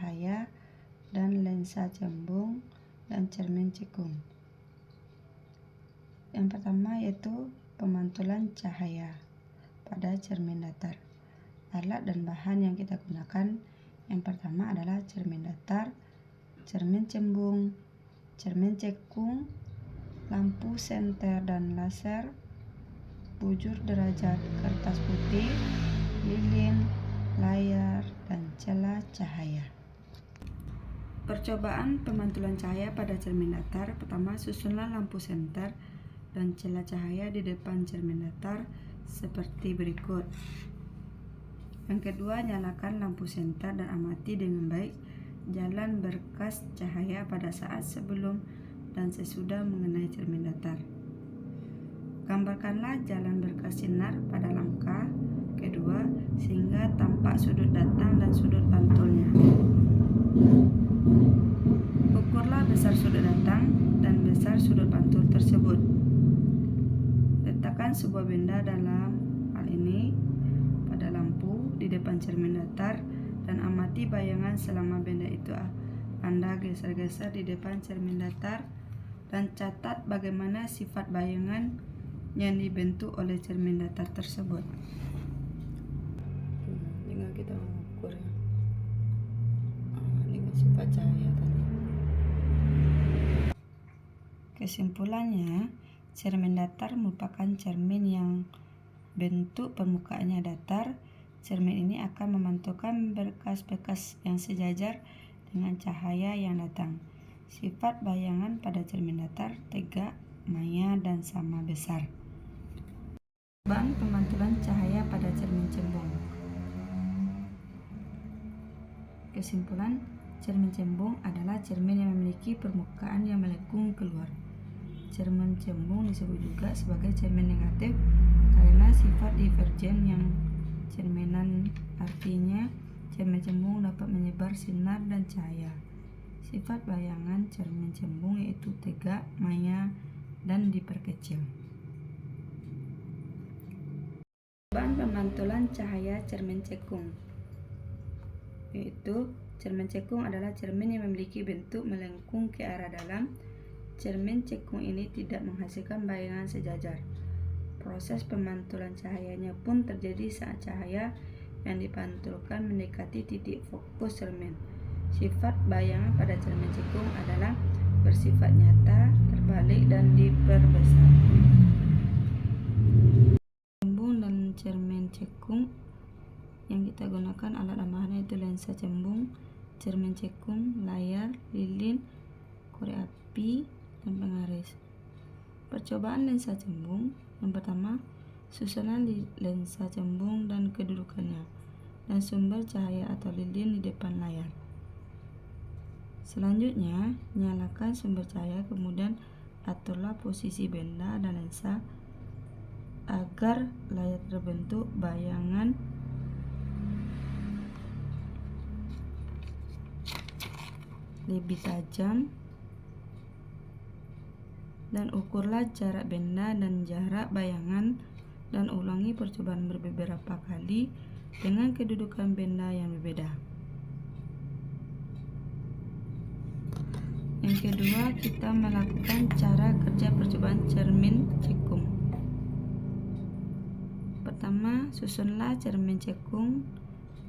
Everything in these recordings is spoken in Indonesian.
cahaya dan lensa cembung dan cermin cekung. Yang pertama yaitu pemantulan cahaya pada cermin datar. Alat dan bahan yang kita gunakan yang pertama adalah cermin datar, cermin cembung, cermin cekung, lampu senter dan laser, bujur derajat, kertas putih, lilin, layar, dan celah cahaya. Percobaan pemantulan cahaya pada cermin datar. Pertama, susunlah lampu senter dan celah cahaya di depan cermin datar seperti berikut. Yang kedua, nyalakan lampu senter dan amati dengan baik jalan berkas cahaya pada saat sebelum dan sesudah mengenai cermin datar. Gambarkanlah jalan berkas sinar pada langkah kedua sehingga tampak sudut datang dan sudut pantulnya. Ukurlah besar sudut datang dan besar sudut pantul tersebut. Letakkan sebuah benda dalam hal ini pada lampu di depan cermin datar dan amati bayangan selama benda itu Anda geser-geser di depan cermin datar dan catat bagaimana sifat bayangan yang dibentuk oleh cermin datar tersebut. Dengan kita mengukur dengan sifat cahaya tadi. Kesimpulannya, cermin datar merupakan cermin yang bentuk permukaannya datar. Cermin ini akan memantulkan berkas-berkas yang sejajar dengan cahaya yang datang. Sifat bayangan pada cermin datar tegak, maya, dan sama besar. Percobaan pemantulan cahaya pada cermin cembung. Kesimpulan, cermin cembung adalah cermin yang memiliki permukaan yang melengkung keluar. Cermin cembung disebut juga sebagai cermin negatif karena sifat divergen yang cerminan, artinya cermin cembung dapat menyebar sinar dan cahaya. Sifat bayangan cermin cembung yaitu tegak, maya, dan diperkecil. Bahan pemantulan cahaya cermin cekung, yaitu cermin cekung adalah cermin yang memiliki bentuk melengkung ke arah dalam. Cermin cekung ini tidak menghasilkan bayangan sejajar. Proses pemantulan cahayanya pun terjadi saat cahaya yang dipantulkan mendekati titik fokus cermin. Sifat bayangan pada cermin cekung adalah bersifat nyata, terbalik, dan diperbesar. Cembung dan cermin cekung yang kita gunakan alat tambahannya itu lensa cembung, cermin cekung, layar, lilin, korek api, dan pengaris. Percobaan lensa cembung. Yang pertama, susunan lensa cembung dan kedudukannya, dan sumber cahaya atau lilin di depan layar. Selanjutnya, nyalakan sumber cahaya, kemudian aturlah posisi benda dan lensa agar layar terbentuk bayangan lebih tajam, dan ukurlah jarak benda dan jarak bayangan dan ulangi percobaan beberapa kali dengan kedudukan benda yang berbeda. Yang kedua, kita melakukan cara kerja percobaan cermin cekung. Pertama, susunlah cermin cekung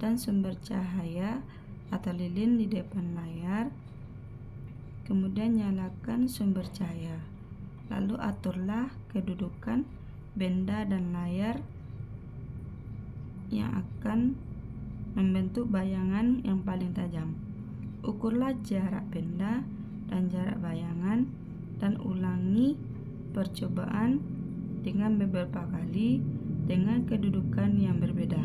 dan sumber cahaya atau lilin di depan layar. Kemudian nyalakan sumber cahaya. Lalu aturlah kedudukan benda dan layar yang akan membentuk bayangan yang paling tajam. Ukurlah jarak benda dan jarak bayangan dan ulangi percobaan dengan beberapa kali dengan kedudukan yang berbeda.